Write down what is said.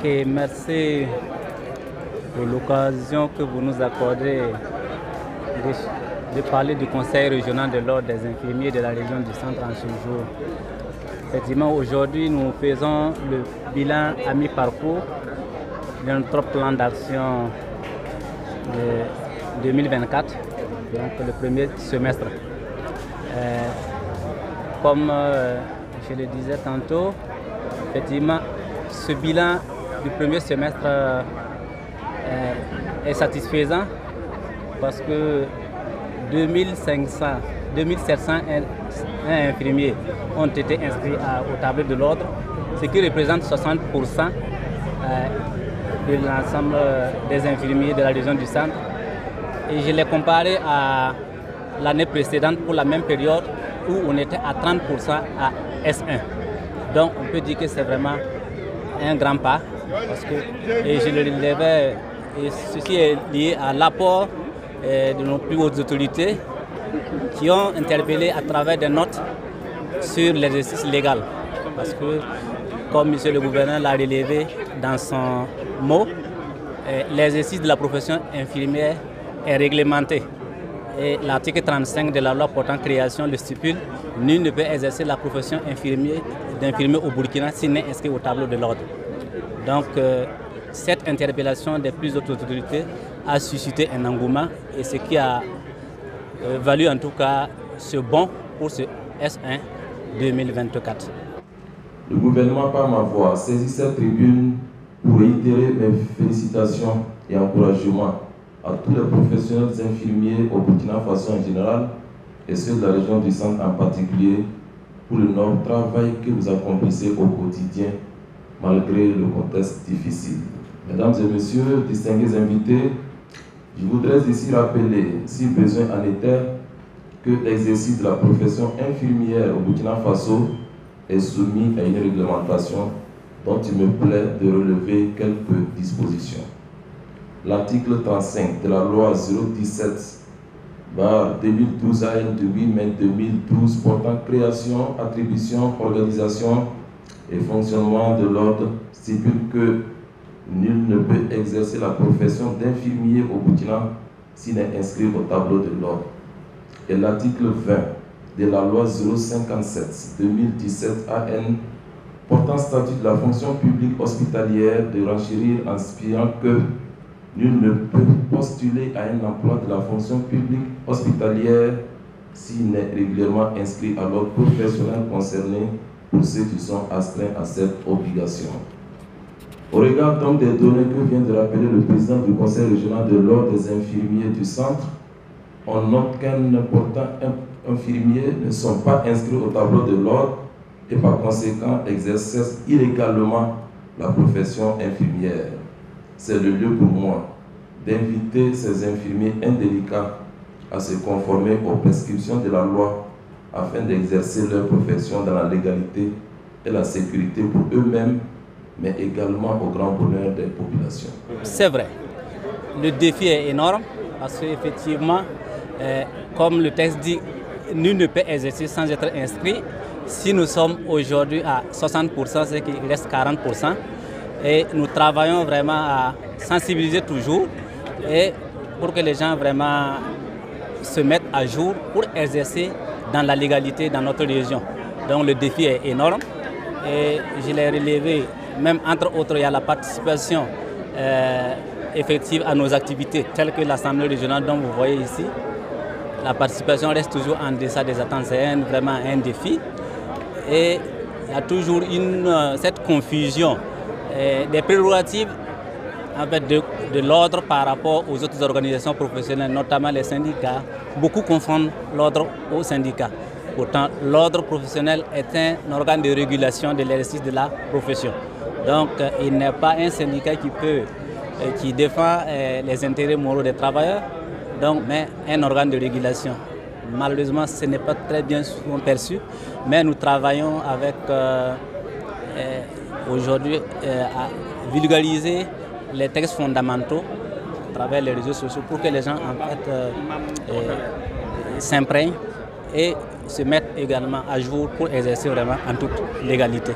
Ok, merci pour l'occasion que vous nous accordez de parler du Conseil régional de l'Ordre des infirmiers de la région du Centre en ce jour. Effectivement, aujourd'hui, nous faisons le bilan à mi-parcours de notre plan d'action de 2024, donc le premier semestre. Comme je le disais tantôt, effectivement, ce bilan du premier semestre est satisfaisant parce que 2700 infirmiers ont été inscrits au tableau de l'ordre, ce qui représente 60% de l'ensemble des infirmiers de la région du centre. Et je l'ai comparé à l'année précédente pour la même période où on était à 30% à S1. Donc on peut dire que c'est vraiment un grand pas parce que, et je le relevais, et ceci est lié à l'apport de nos plus hautes autorités qui ont interpellé à travers des notes sur l'exercice légal. Parce que, comme M. le gouverneur l'a relevé dans son mot, l'exercice de la profession infirmière est réglementé. Et l'article 35 de la loi portant création le stipule, nul ne peut exercer la profession d'infirmier au Burkina s'il n'est inscrit au tableau de l'ordre. Donc, cette interpellation des plus hautes autorités a suscité un engouement et ce qui a valu en tout cas ce bon pour ce S1 2024. Le gouvernement, par ma voix, saisit cette tribune pour réitérer mes félicitations et encouragements à tous les professionnels infirmiers au Burkina Faso en général et ceux de la région du centre en particulier pour le noble travail que vous accomplissez au quotidien malgré le contexte difficile. Mesdames et messieurs, distingués invités, je voudrais ici rappeler, si besoin en était, que l'exercice de la profession infirmière au Burkina Faso est soumis à une réglementation dont il me plaît de relever quelques dispositions. L'article 35 de la loi 017/2012 AN de 8 mai 2012 portant création, attribution, organisation et fonctionnement de l'ordre stipule que nul ne peut exercer la profession d'infirmier au Burkina s'il est inscrit au tableau de l'ordre. Et l'article 20 de la loi 057/2017 AN portant statut de la fonction publique hospitalière de renchérir en spécifiant que nul ne peut postuler à un emploi de la fonction publique hospitalière s'il n'est régulièrement inscrit à l'ordre professionnel concerné pour ceux qui sont astreints à cette obligation. Au regard donc des données que vient de rappeler le président du Conseil régional de l'Ordre des infirmiers du centre, on note qu'un important infirmier ne sont pas inscrits au tableau de l'ordre et par conséquent exercent illégalement la profession infirmière. C'est le lieu pour moi d'inviter ces infirmiers indélicats à se conformer aux prescriptions de la loi afin d'exercer leur profession dans la légalité et la sécurité pour eux-mêmes, mais également au grand bonheur des populations. C'est vrai, le défi est énorme parce qu'effectivement, comme le texte dit, nul ne peut exercer sans être inscrit. Si nous sommes aujourd'hui à 60%, c'est qu'il reste 40%. Et nous travaillons vraiment à sensibiliser toujours et pour que les gens vraiment se mettent à jour pour exercer dans la légalité dans notre région. Donc le défi est énorme et je l'ai relevé, même entre autres, il y a la participation effective à nos activités telles que l'Assemblée régionale dont vous voyez ici. La participation reste toujours en deçà des attentes, c'est vraiment un défi et il y a toujours cette confusion des prérogatives en fait, de l'ordre par rapport aux autres organisations professionnelles, notamment les syndicats. Beaucoup confondent l'ordre aux syndicats. Pourtant, l'ordre professionnel est un organe de régulation de l'exercice de la profession. Donc, il n'est pas un syndicat qui défend les intérêts moraux des travailleurs, donc, mais un organe de régulation. Malheureusement, ce n'est pas très bien souvent perçu, mais nous travaillons avec aujourd'hui à vulgariser les textes fondamentaux à travers les réseaux sociaux pour que les gens en fait s'imprègnent et se mettent également à jour pour exercer vraiment en toute légalité.